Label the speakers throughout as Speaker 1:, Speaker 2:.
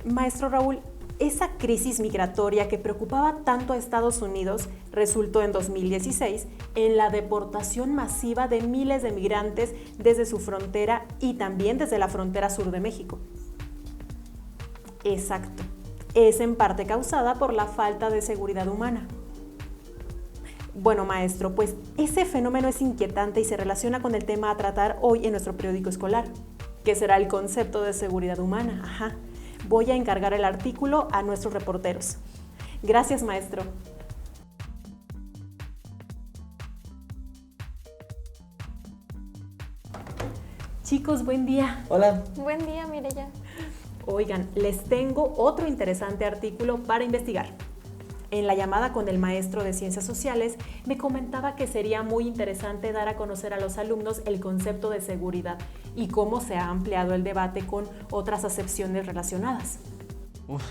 Speaker 1: Maestro Raúl, esa crisis migratoria que preocupaba tanto a Estados Unidos resultó en 2016 en la deportación masiva de miles de migrantes desde su frontera y también desde la frontera sur de México. Exacto, es en parte causada por la falta de seguridad humana. Bueno, maestro, pues ese fenómeno es inquietante y se relaciona con el tema a tratar hoy en nuestro periódico escolar, que será el concepto de seguridad humana. Ajá. Voy a encargar el artículo a nuestros reporteros. Gracias, maestro. Chicos, buen día.
Speaker 2: Hola.
Speaker 3: Buen día, Mireya.
Speaker 1: Oigan, les tengo otro interesante artículo para investigar. En la llamada con el maestro de Ciencias Sociales, me comentaba que sería muy interesante dar a conocer a los alumnos el concepto de seguridad y cómo se ha ampliado el debate con otras acepciones relacionadas.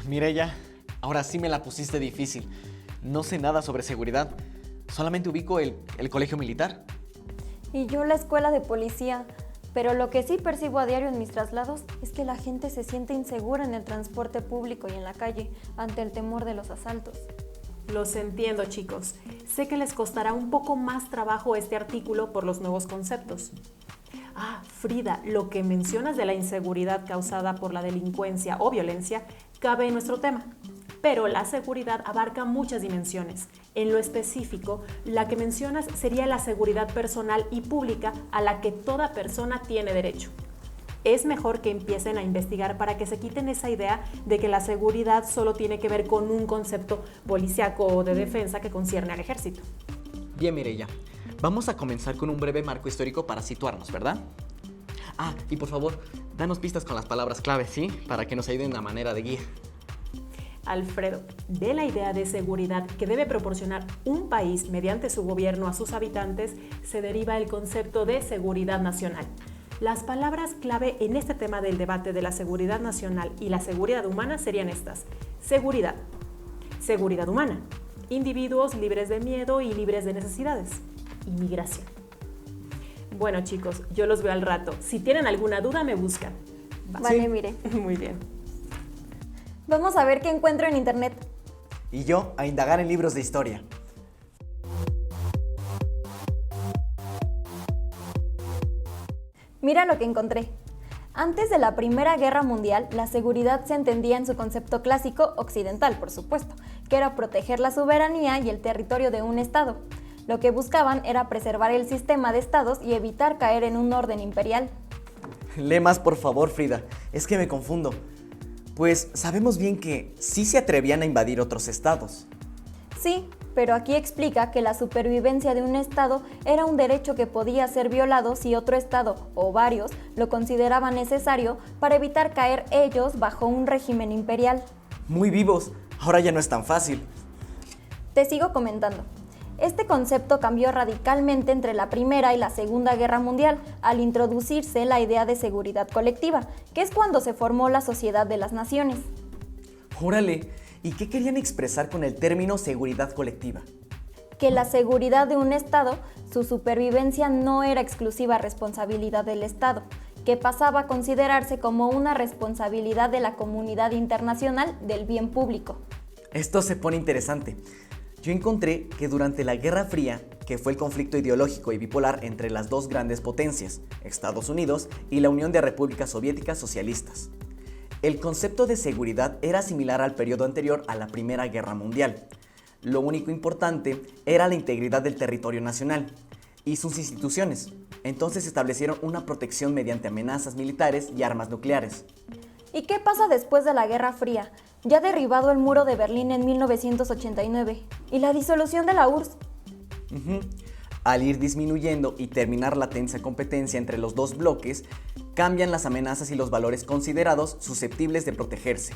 Speaker 2: Mireya, ahora sí me la pusiste difícil. No sé nada sobre seguridad. Solamente ubico el colegio militar.
Speaker 3: Y yo la escuela de policía. Pero lo que sí percibo a diario en mis traslados es que la gente se siente insegura en el transporte público y en la calle ante el temor de los asaltos.
Speaker 1: Los entiendo, chicos. Sé que les costará un poco más trabajo este artículo por los nuevos conceptos. Frida, lo que mencionas de la inseguridad causada por la delincuencia o violencia cabe en nuestro tema. Pero la seguridad abarca muchas dimensiones. En lo específico, la que mencionas sería la seguridad personal y pública a la que toda persona tiene derecho. Es mejor que empiecen a investigar para que se quiten esa idea de que la seguridad solo tiene que ver con un concepto policíaco o de defensa que concierne al ejército.
Speaker 2: Bien, Mireya, vamos a comenzar con un breve marco histórico para situarnos, ¿verdad? Y por favor, danos pistas con las palabras clave, ¿sí? Para que nos ayuden a manera de guía.
Speaker 1: Alfredo, de la idea de seguridad que debe proporcionar un país mediante su gobierno a sus habitantes, se deriva el concepto de seguridad nacional. Las palabras clave en este tema del debate de la seguridad nacional y la seguridad humana serían estas: seguridad, seguridad humana, individuos libres de miedo y libres de necesidades, inmigración. Bueno, chicos, yo los veo al rato. Si tienen alguna duda, me buscan.
Speaker 3: Vale,
Speaker 2: Sí.
Speaker 3: Mire.
Speaker 1: Muy bien.
Speaker 3: Vamos a ver qué encuentro en internet.
Speaker 4: Y yo a indagar en libros de historia.
Speaker 3: Mira lo que encontré. Antes de la Primera Guerra Mundial, la seguridad se entendía en su concepto clásico occidental, por supuesto, que era proteger la soberanía y el territorio de un estado. Lo que buscaban era preservar el sistema de estados y evitar caer en un orden imperial.
Speaker 4: Lee más, por favor, Frida. Es que me confundo. Pues sabemos bien que sí se atrevían a invadir otros estados.
Speaker 3: Sí, pero aquí explica que la supervivencia de un estado era un derecho que podía ser violado si otro estado, o varios, lo consideraban necesario para evitar caer ellos bajo un régimen imperial.
Speaker 4: Muy vivos. Ahora ya no es tan fácil.
Speaker 3: Te sigo comentando. Este concepto cambió radicalmente entre la Primera y la Segunda Guerra Mundial al introducirse la idea de seguridad colectiva, que es cuando se formó la Sociedad de las Naciones.
Speaker 4: Órale. ¿Y qué querían expresar con el término seguridad colectiva?
Speaker 3: Que la seguridad de un Estado, su supervivencia no era exclusiva responsabilidad del Estado, que pasaba a considerarse como una responsabilidad de la comunidad internacional del bien público.
Speaker 4: Esto se pone interesante. Yo encontré que durante la Guerra Fría, que fue el conflicto ideológico y bipolar entre las dos grandes potencias, Estados Unidos y la Unión de Repúblicas Soviéticas Socialistas, el concepto de seguridad era similar al periodo anterior a la Primera Guerra Mundial. Lo único importante era la integridad del territorio nacional y sus instituciones. Entonces establecieron una protección mediante amenazas militares y armas nucleares.
Speaker 3: ¿Y qué pasa después de la Guerra Fría? Ya derribado el muro de Berlín en 1989 y la disolución de la URSS.
Speaker 4: Al ir disminuyendo y terminar la tensa competencia entre los dos bloques, cambian las amenazas y los valores considerados susceptibles de protegerse.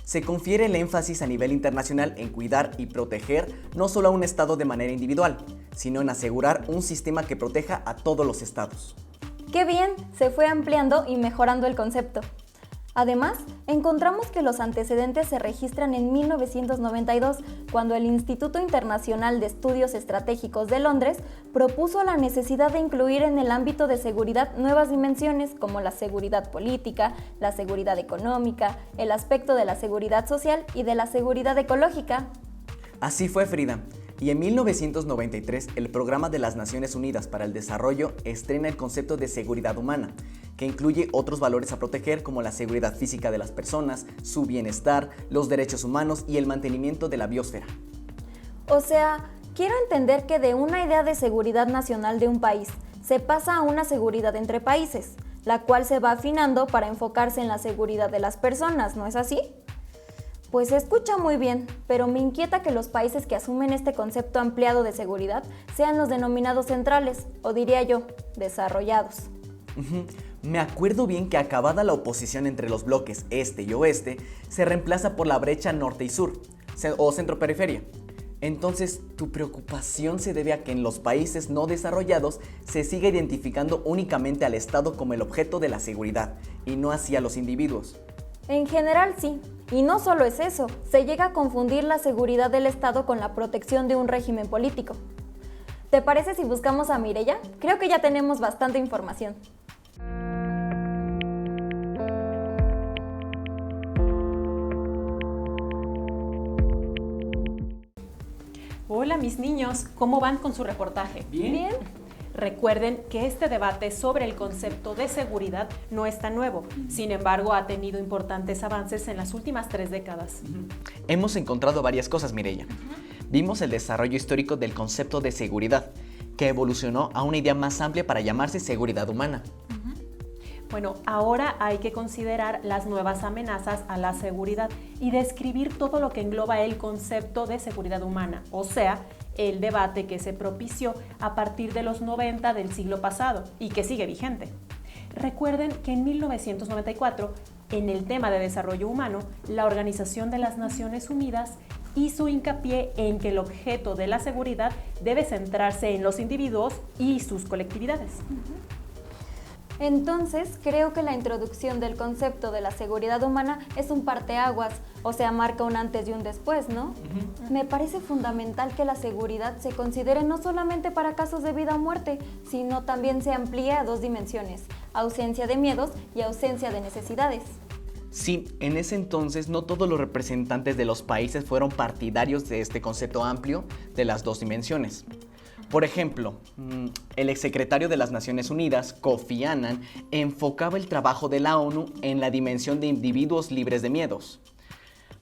Speaker 4: Se confiere el énfasis a nivel internacional en cuidar y proteger no solo a un estado de manera individual, sino en asegurar un sistema que proteja a todos los estados.
Speaker 3: ¡Qué bien! Se fue ampliando y mejorando el concepto. Además, encontramos que los antecedentes se registran en 1992, cuando el Instituto Internacional de Estudios Estratégicos de Londres propuso la necesidad de incluir en el ámbito de seguridad nuevas dimensiones como la seguridad política, la seguridad económica, el aspecto de la seguridad social y de la seguridad ecológica.
Speaker 4: Así fue, Frida. Y en 1993, el Programa de las Naciones Unidas para el Desarrollo estrena el concepto de seguridad humana, que incluye otros valores a proteger como la seguridad física de las personas, su bienestar, los derechos humanos y el mantenimiento de la biosfera.
Speaker 3: O sea, quiero entender que de una idea de seguridad nacional de un país se pasa a una seguridad entre países, la cual se va afinando para enfocarse en la seguridad de las personas, ¿no es así? Pues se escucha muy bien, pero me inquieta que los países que asumen este concepto ampliado de seguridad sean los denominados centrales, o diría yo, desarrollados.
Speaker 4: Me acuerdo bien que acabada la oposición entre los bloques este y oeste, se reemplaza por la brecha norte y sur, o centro-periferia. Entonces, ¿tu preocupación se debe a que en los países no desarrollados se siga identificando únicamente al Estado como el objeto de la seguridad y no así a los individuos?
Speaker 3: En general sí, y no solo es eso, se llega a confundir la seguridad del Estado con la protección de un régimen político. ¿Te parece si buscamos a Mireya? Creo que ya tenemos bastante información.
Speaker 1: Hola mis niños, ¿cómo van con su reportaje?
Speaker 3: Bien.
Speaker 1: Recuerden que este debate sobre el concepto de seguridad no es tan nuevo, sin embargo ha tenido importantes avances en las últimas 3 décadas.
Speaker 2: Hemos encontrado varias cosas, Mireya. Vimos el desarrollo histórico del concepto de seguridad, que evolucionó a una idea más amplia para llamarse seguridad humana.
Speaker 1: Bueno, ahora hay que considerar las nuevas amenazas a la seguridad y describir todo lo que engloba el concepto de seguridad humana, o sea, el debate que se propició a partir de los 90 del siglo pasado y que sigue vigente. Recuerden que en 1994, en el tema de desarrollo humano, la Organización de las Naciones Unidas hizo hincapié en que el objeto de la seguridad debe centrarse en los individuos y sus colectividades.
Speaker 3: Entonces, creo que la introducción del concepto de la seguridad humana es un parteaguas, o sea, marca un antes y un después, ¿no? Me parece fundamental que la seguridad se considere no solamente para casos de vida o muerte, sino también se amplíe a 2 dimensiones, ausencia de miedos y ausencia de necesidades.
Speaker 2: Sí, en ese entonces no todos los representantes de los países fueron partidarios de este concepto amplio de las 2 dimensiones. Por ejemplo, el exsecretario de las Naciones Unidas, Kofi Annan, enfocaba el trabajo de la ONU en la dimensión de individuos libres de miedos.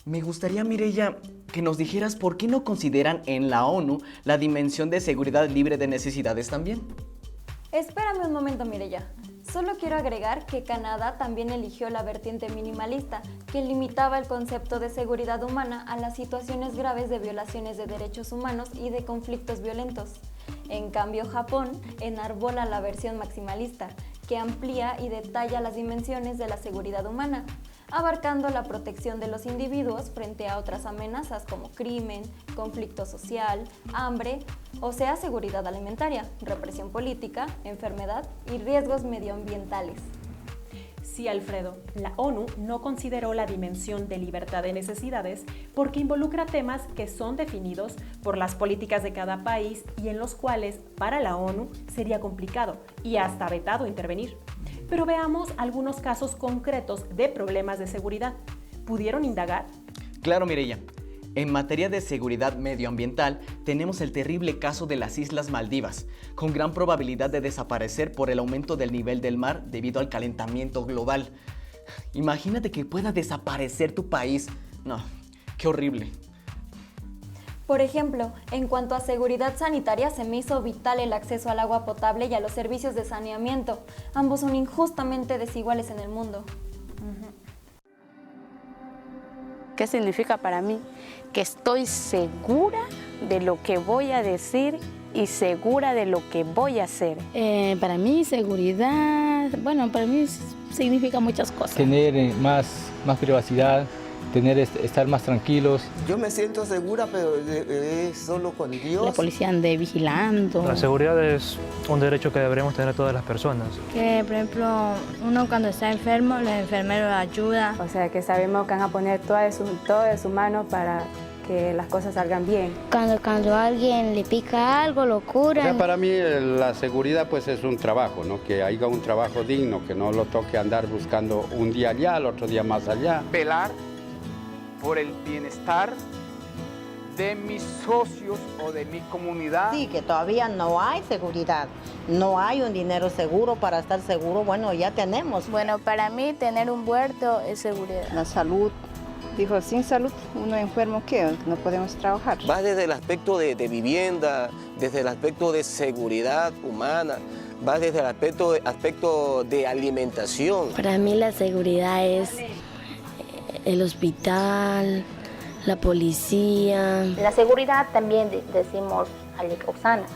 Speaker 2: Me gustaría, Mireya, que nos dijeras por qué no consideran en la ONU la dimensión de seguridad libre de necesidades también.
Speaker 3: Espérame un momento, Mireya. Solo quiero agregar que Canadá también eligió la vertiente minimalista, que limitaba el concepto de seguridad humana a las situaciones graves de violaciones de derechos humanos y de conflictos violentos. En cambio, Japón enarbola la versión maximalista, que amplía y detalla las dimensiones de la seguridad humana, abarcando la protección de los individuos frente a otras amenazas como crimen, conflicto social, hambre, o sea, seguridad alimentaria, represión política, enfermedad y riesgos medioambientales.
Speaker 1: Sí, Alfredo, la ONU no consideró la dimensión de libertad de necesidades porque involucra temas que son definidos por las políticas de cada país y en los cuales, para la ONU, sería complicado y hasta vetado intervenir. Pero veamos algunos casos concretos de problemas de seguridad. ¿Pudieron indagar?
Speaker 2: Claro, Mireya. En materia de seguridad medioambiental, tenemos el terrible caso de las Islas Maldivas, con gran probabilidad de desaparecer por el aumento del nivel del mar debido al calentamiento global. Imagínate que pueda desaparecer tu país. No, qué horrible.
Speaker 3: Por ejemplo, en cuanto a seguridad sanitaria, se me hizo vital el acceso al agua potable y a los servicios de saneamiento. Ambos son injustamente desiguales en el mundo.
Speaker 5: ¿Qué significa para mí? Que estoy segura de lo que voy a decir y segura de lo que voy a hacer.
Speaker 6: Para mí seguridad, bueno, para mí significa muchas cosas.
Speaker 7: Tener más privacidad,
Speaker 6: estar más tranquilos.
Speaker 7: Yo me siento segura, pero es solo con Dios.
Speaker 5: La policía ande vigilando.
Speaker 8: La seguridad es un derecho que deberíamos tener todas las personas.
Speaker 9: Que, por ejemplo, uno cuando está enfermo, los enfermeros ayudan.
Speaker 10: O sea, que sabemos que van a poner todo de su mano para que las cosas salgan bien.
Speaker 9: Cuando a alguien le pica algo, lo curan.
Speaker 11: O sea, para mí la seguridad pues es un trabajo, ¿no? Que haya un trabajo digno, que no lo toque andar buscando un día allá, el otro día más allá.
Speaker 12: Velar por el bienestar de mis socios o de mi comunidad.
Speaker 13: Sí, que todavía no hay seguridad, no hay un dinero seguro para estar seguro, bueno, ya tenemos.
Speaker 9: Bueno, para mí tener un huerto es seguridad.
Speaker 14: La salud. Dijo, sin salud, uno enfermo, ¿qué? No podemos trabajar.
Speaker 15: Va desde el aspecto de vivienda, desde el aspecto de seguridad humana, va desde el aspecto de alimentación.
Speaker 9: Para mí la seguridad es el hospital, la policía.
Speaker 16: La seguridad también decimos Osana,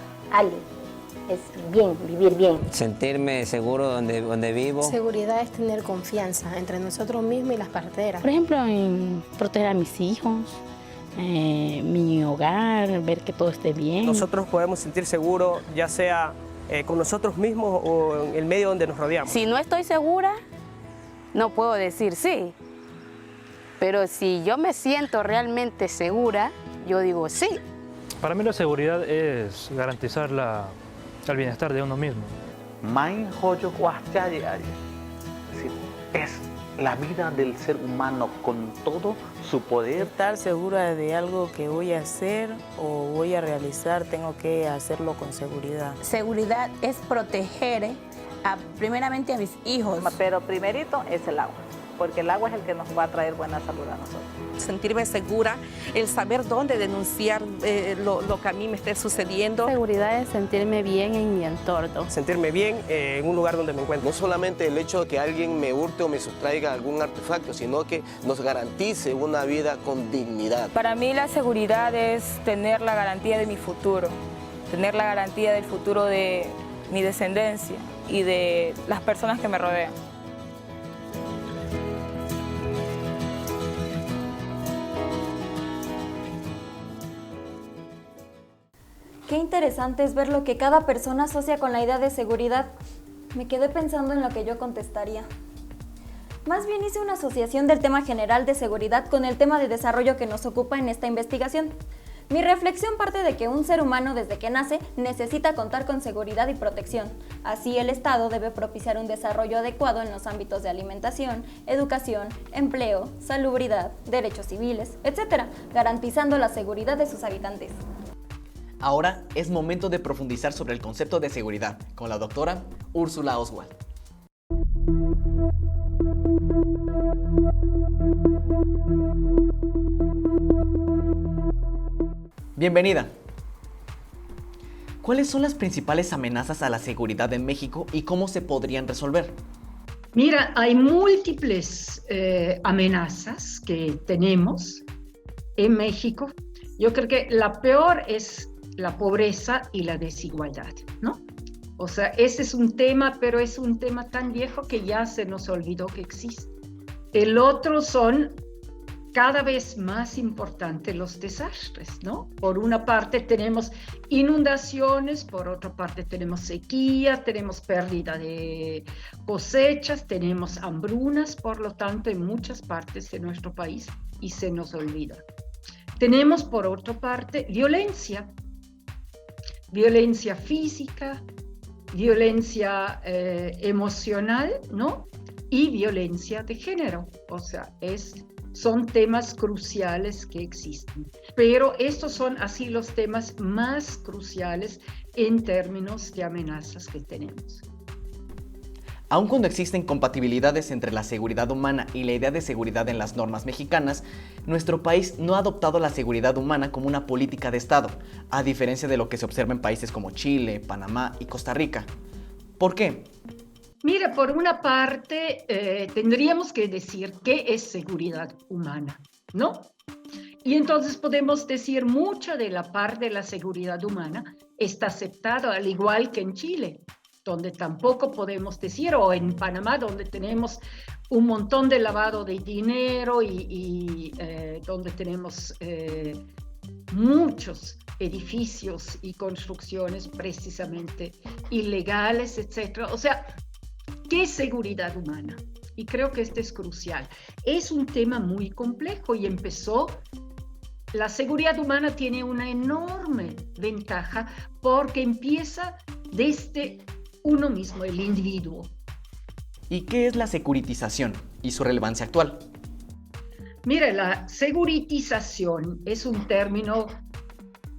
Speaker 16: es bien, vivir bien.
Speaker 17: Sentirme seguro donde vivo.
Speaker 18: Seguridad es tener confianza entre nosotros mismos y las parteras.
Speaker 5: Por ejemplo, en proteger a mis hijos, mi hogar, ver que todo esté bien.
Speaker 19: Nosotros podemos sentir seguros, ya sea con nosotros mismos o en el medio donde nos rodeamos.
Speaker 5: Si no estoy segura, no puedo decir sí. Pero si yo me siento realmente segura, yo digo sí.
Speaker 8: Para mí la seguridad es garantizar el bienestar de uno mismo.
Speaker 12: Es la vida del ser humano con todo su poder.
Speaker 20: Estar segura de algo que voy a hacer o voy a realizar, tengo que hacerlo con seguridad.
Speaker 21: Seguridad es proteger primeramente a mis hijos.
Speaker 22: Pero primerito es el agua, porque el agua es el que nos va a traer buena salud a nosotros.
Speaker 23: Sentirme segura, el saber dónde denunciar lo que a mí me esté sucediendo.
Speaker 5: Seguridad es sentirme bien en mi entorno.
Speaker 19: Sentirme bien en un lugar donde me encuentro.
Speaker 15: No solamente el hecho de que alguien me hurte o me sustraiga algún artefacto, sino que nos garantice una vida con dignidad.
Speaker 24: Para mí la seguridad es tener la garantía de mi futuro, tener la garantía del futuro de mi descendencia y de las personas que me rodean.
Speaker 3: Qué interesante es ver lo que cada persona asocia con la idea de seguridad. Me quedé pensando en lo que yo contestaría. Más bien hice una asociación del tema general de seguridad con el tema de desarrollo que nos ocupa en esta investigación. Mi reflexión parte de que un ser humano desde que nace necesita contar con seguridad y protección. Así el Estado debe propiciar un desarrollo adecuado en los ámbitos de alimentación, educación, empleo, salubridad, derechos civiles, etc., garantizando la seguridad de sus habitantes.
Speaker 2: Ahora es momento de profundizar sobre el concepto de seguridad con la doctora Úrsula Oswald. Bienvenida. ¿Cuáles son las principales amenazas a la seguridad en México y cómo se podrían resolver?
Speaker 25: Mira, hay múltiples amenazas que tenemos en México. Yo creo que la peor es la pobreza y la desigualdad, ¿no? O sea, ese es un tema, pero es un tema tan viejo que ya se nos olvidó que existe. El otro son cada vez más importantes los desastres, ¿no? Por una parte tenemos inundaciones, por otra parte tenemos sequía, tenemos pérdida de cosechas, tenemos hambrunas, por lo tanto, en muchas partes de nuestro país y se nos olvida. Tenemos, por otra parte, violencia física, violencia emocional, ¿no? Y violencia de género, o sea, son temas cruciales que existen. Pero estos son así los temas más cruciales en términos de amenazas que tenemos.
Speaker 2: Aun cuando existen compatibilidades entre la seguridad humana y la idea de seguridad en las normas mexicanas, nuestro país no ha adoptado la seguridad humana como una política de Estado, a diferencia de lo que se observa en países como Chile, Panamá y Costa Rica. ¿Por qué?
Speaker 25: Mira, por una parte, tendríamos que decir qué es seguridad humana, ¿no? Y entonces podemos decir mucha de la parte de la seguridad humana está aceptada, al igual que en Chile, donde tampoco podemos decir, o en Panamá, donde tenemos un montón de lavado de dinero y donde tenemos muchos edificios y construcciones precisamente ilegales, etc. O sea, ¿qué es seguridad humana? Y creo que este es crucial. Es un tema muy complejo y la seguridad humana tiene una enorme ventaja porque empieza desde uno mismo, el individuo.
Speaker 2: ¿Y qué es la securitización y su relevancia actual?
Speaker 25: Mire, la securitización es un término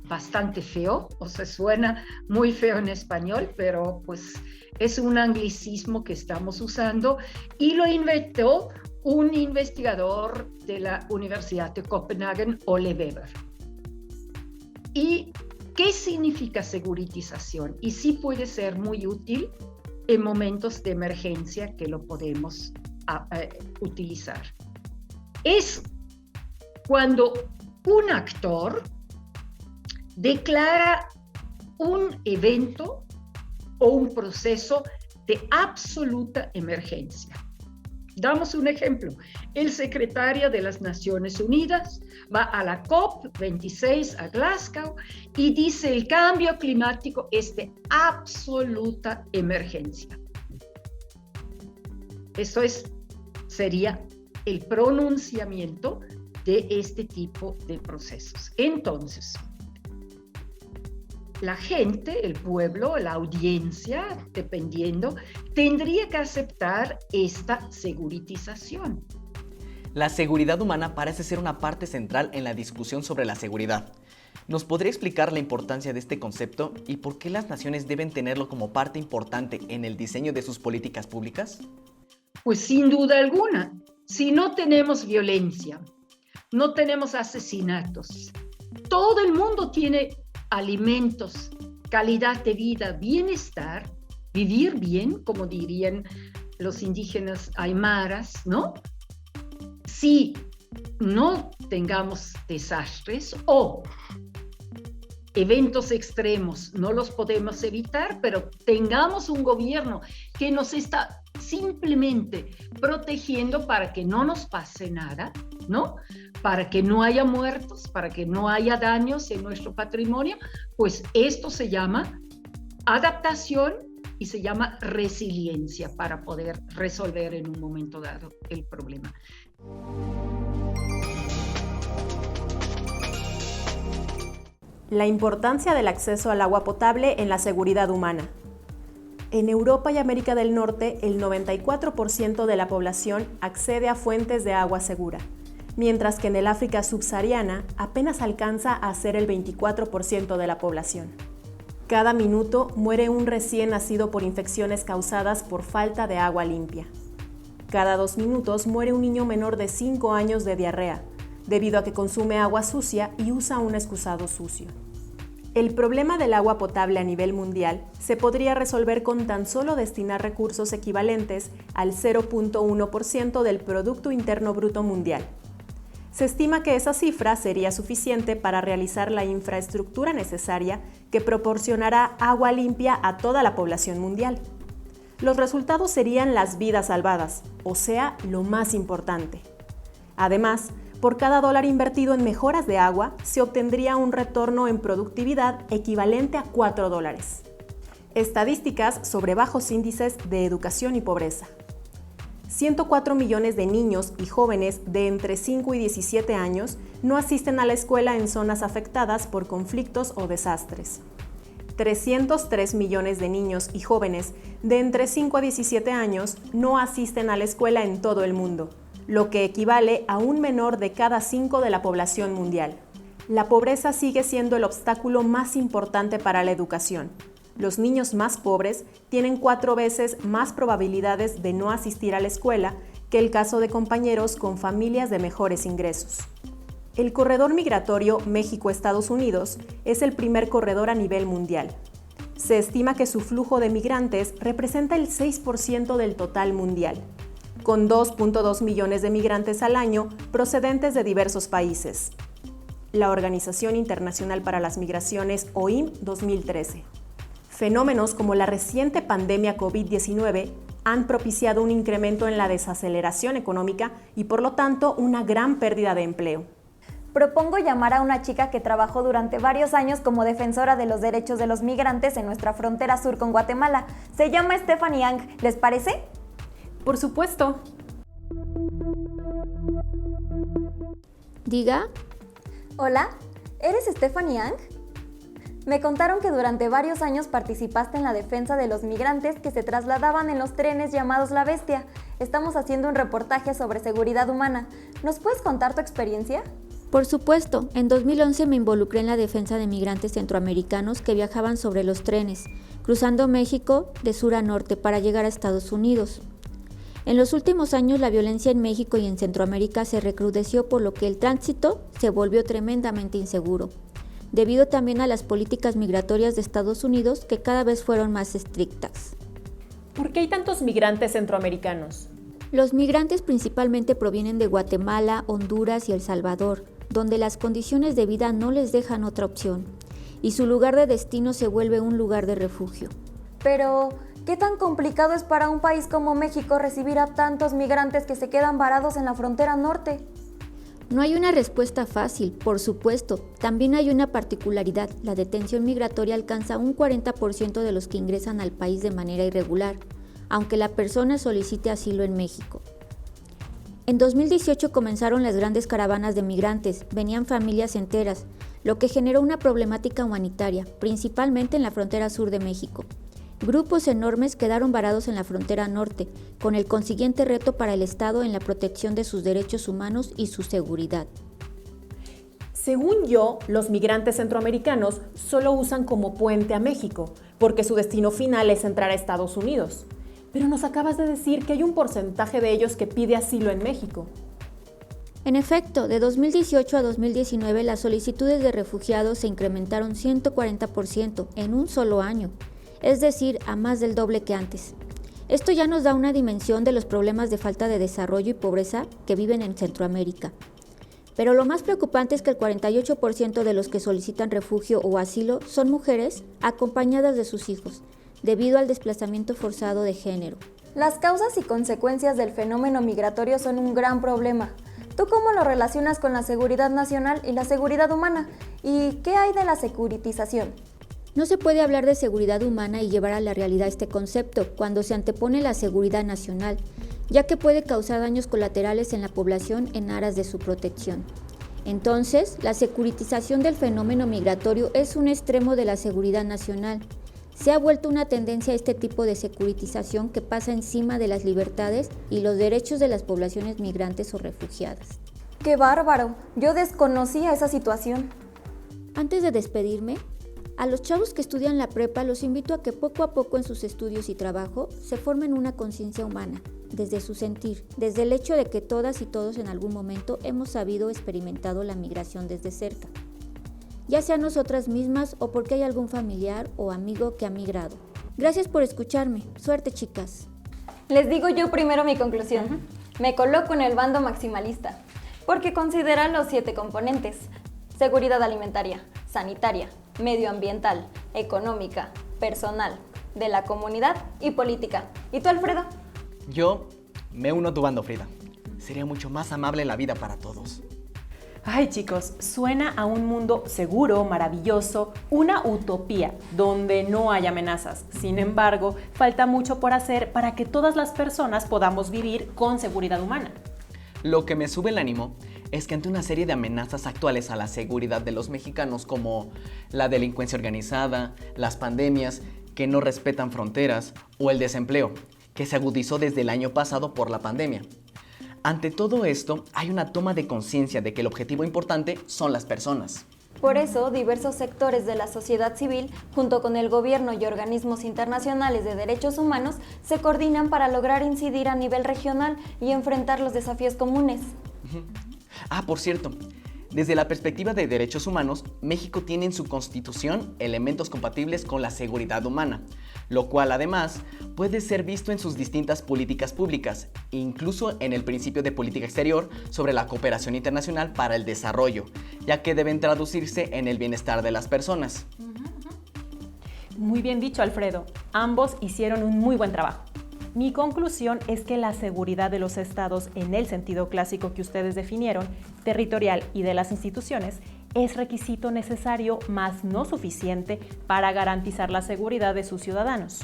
Speaker 25: bastante feo, o sea, suena muy feo en español, pero pues es un anglicismo que estamos usando y lo inventó un investigador de la Universidad de Copenhague, Ole Weber. ¿Y qué significa securitización? Y sí puede ser muy útil en momentos de emergencia que lo podemos utilizar. Es cuando un actor declara un evento o un proceso de absoluta emergencia. Damos un ejemplo. El secretario de las Naciones Unidas va a la COP26 a Glasgow y dice el cambio climático es de absoluta emergencia. Eso sería el pronunciamiento de este tipo de procesos. Entonces, la gente, el pueblo, la audiencia, dependiendo, tendría que aceptar esta securitización.
Speaker 2: La seguridad humana parece ser una parte central en la discusión sobre la seguridad. ¿Nos podría explicar la importancia de este concepto y por qué las naciones deben tenerlo como parte importante en el diseño de sus políticas públicas?
Speaker 25: Pues sin duda alguna, si no tenemos violencia, no tenemos asesinatos, todo el mundo tiene alimentos, calidad de vida, bienestar, vivir bien, como dirían los indígenas aymaras, ¿no? Si no tengamos desastres o eventos extremos, no los podemos evitar, pero tengamos un gobierno que nos está simplemente protegiendo para que no nos pase nada, ¿no? Para que no haya muertos, para que no haya daños en nuestro patrimonio, pues esto se llama adaptación y se llama resiliencia para poder resolver en un momento dado el problema.
Speaker 1: La importancia del acceso al agua potable en la seguridad humana. En Europa y América del Norte, el 94% de la población accede a fuentes de agua segura, mientras que en el África subsahariana apenas alcanza a ser el 24% de la población. Cada minuto muere un recién nacido por infecciones causadas por falta de agua limpia. Cada 2 minutos muere un niño menor de 5 años de diarrea, debido a que consume agua sucia y usa un excusado sucio. El problema del agua potable a nivel mundial se podría resolver con tan solo destinar recursos equivalentes al 0.1% del Producto Interno Bruto Mundial. Se estima que esa cifra sería suficiente para realizar la infraestructura necesaria que proporcionará agua limpia a toda la población mundial. Los resultados serían las vidas salvadas, o sea, lo más importante. Además, por cada dólar invertido en mejoras de agua, se obtendría un retorno en productividad equivalente a $4. Estadísticas sobre bajos índices de educación y pobreza. 104 millones de niños y jóvenes de entre 5 y 17 años no asisten a la escuela en zonas afectadas por conflictos o desastres. 303 millones de niños y jóvenes de entre 5 a 17 años no asisten a la escuela en todo el mundo, lo que equivale a un menor de cada 5 de la población mundial. La pobreza sigue siendo el obstáculo más importante para la educación. Los niños más pobres tienen 4 veces más probabilidades de no asistir a la escuela que el caso de compañeros con familias de mejores ingresos. El corredor migratorio México-Estados Unidos es el primer corredor a nivel mundial. Se estima que su flujo de migrantes representa el 6% del total mundial, con 2.2 millones de migrantes al año procedentes de diversos países. La Organización Internacional para las Migraciones, OIM, 2013. Fenómenos como la reciente pandemia COVID-19 han propiciado un incremento en la desaceleración económica y por lo tanto una gran pérdida de empleo.
Speaker 3: Propongo llamar a una chica que trabajó durante varios años como defensora de los derechos de los migrantes en nuestra frontera sur con Guatemala. Se llama Stephanie Ang. ¿Les parece?
Speaker 1: Por supuesto.
Speaker 4: Diga.
Speaker 3: Hola, ¿eres Stephanie Ang? Me contaron que durante varios años participaste en la defensa de los migrantes que se trasladaban en los trenes llamados La Bestia. Estamos haciendo un reportaje sobre seguridad humana. ¿Nos puedes contar tu experiencia?
Speaker 4: Por supuesto, en 2011 me involucré en la defensa de migrantes centroamericanos que viajaban sobre los trenes, cruzando México de sur a norte para llegar a Estados Unidos. En los últimos años la violencia en México y en Centroamérica se recrudeció, por lo que el tránsito se volvió tremendamente inseguro, debido también a las políticas migratorias de Estados Unidos que cada vez fueron más estrictas.
Speaker 1: ¿Por qué hay tantos migrantes centroamericanos?
Speaker 4: Los migrantes principalmente provienen de Guatemala, Honduras y El Salvador, donde las condiciones de vida no les dejan otra opción, y su lugar de destino se vuelve un lugar de refugio.
Speaker 3: Pero, ¿qué tan complicado es para un país como México recibir a tantos migrantes que se quedan varados en la frontera norte?
Speaker 4: No hay una respuesta fácil, por supuesto. También hay una particularidad: la detención migratoria alcanza un 40% de los que ingresan al país de manera irregular, aunque la persona solicite asilo en México. En 2018 comenzaron las grandes caravanas de migrantes, venían familias enteras, lo que generó una problemática humanitaria, principalmente en la frontera sur de México. Grupos enormes quedaron varados en la frontera norte, con el consiguiente reto para el Estado en la protección de sus derechos humanos y su seguridad.
Speaker 1: Según yo, los migrantes centroamericanos solo usan como puente a México, porque su destino final es entrar a Estados Unidos. Pero nos acabas de decir que hay un porcentaje de ellos que pide asilo en México.
Speaker 4: En efecto, de 2018 a 2019 las solicitudes de refugiados se incrementaron 140% en un solo año, es decir, a más del doble que antes. Esto ya nos da una dimensión de los problemas de falta de desarrollo y pobreza que viven en Centroamérica. Pero lo más preocupante es que el 48% de los que solicitan refugio o asilo son mujeres acompañadas de sus hijos, debido al desplazamiento forzado de género.
Speaker 3: Las causas y consecuencias del fenómeno migratorio son un gran problema. ¿Tú cómo lo relacionas con la seguridad nacional y la seguridad humana? ¿Y qué hay de la securitización?
Speaker 4: No se puede hablar de seguridad humana y llevar a la realidad este concepto cuando se antepone la seguridad nacional, ya que puede causar daños colaterales en la población en aras de su protección. Entonces, la securitización del fenómeno migratorio es un extremo de la seguridad nacional. Se ha vuelto una tendencia a este tipo de securitización que pasa encima de las libertades y los derechos de las poblaciones migrantes o refugiadas.
Speaker 3: ¡Qué bárbaro! Yo desconocía esa situación.
Speaker 4: Antes de despedirme, a los chavos que estudian la prepa los invito a que poco a poco en sus estudios y trabajo se formen una conciencia humana, desde su sentir, desde el hecho de que todas y todos en algún momento hemos sabido o experimentado la migración desde cerca, ya sea nosotras mismas o porque hay algún familiar o amigo que ha migrado. Gracias por escucharme. Suerte, chicas.
Speaker 3: Les digo yo primero mi conclusión. Me coloco en el bando maximalista, porque considera los 7 componentes: seguridad alimentaria, sanitaria, medioambiental, económica, personal, de la comunidad y política. ¿Y tú, Alfredo?
Speaker 2: Yo me uno a tu bando, Frida. Sería mucho más amable la vida para todos.
Speaker 1: Ay, chicos, suena a un mundo seguro, maravilloso, una utopía donde no hay amenazas. Sin embargo, falta mucho por hacer para que todas las personas podamos vivir con seguridad humana.
Speaker 2: Lo que me sube el ánimo es que ante una serie de amenazas actuales a la seguridad de los mexicanos, como la delincuencia organizada, las pandemias que no respetan fronteras o el desempleo, que se agudizó desde el año pasado por la pandemia. Ante todo esto, hay una toma de conciencia de que el objetivo importante son las personas.
Speaker 3: Por eso, diversos sectores de la sociedad civil, junto con el gobierno y organismos internacionales de derechos humanos, se coordinan para lograr incidir a nivel regional y enfrentar los desafíos comunes.
Speaker 2: Por cierto, desde la perspectiva de derechos humanos, México tiene en su constitución elementos compatibles con la seguridad humana, lo cual además puede ser visto en sus distintas políticas públicas, incluso en el principio de política exterior sobre la cooperación internacional para el desarrollo, ya que deben traducirse en el bienestar de las personas.
Speaker 1: Muy bien dicho, Alfredo. Ambos hicieron un muy buen trabajo. Mi conclusión es que la seguridad de los estados, en el sentido clásico que ustedes definieron, territorial y de las instituciones, es requisito necesario, mas no suficiente, para garantizar la seguridad de sus ciudadanos.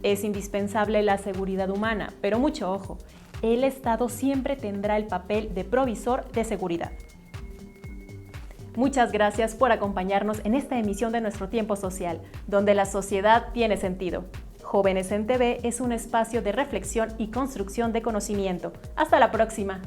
Speaker 1: Es indispensable la seguridad humana, pero mucho ojo, el Estado siempre tendrá el papel de provisor de seguridad. Muchas gracias por acompañarnos en esta emisión de Nuestro Tiempo Social, donde la sociedad tiene sentido. Jóvenes en TV es un espacio de reflexión y construcción de conocimiento. Hasta la próxima.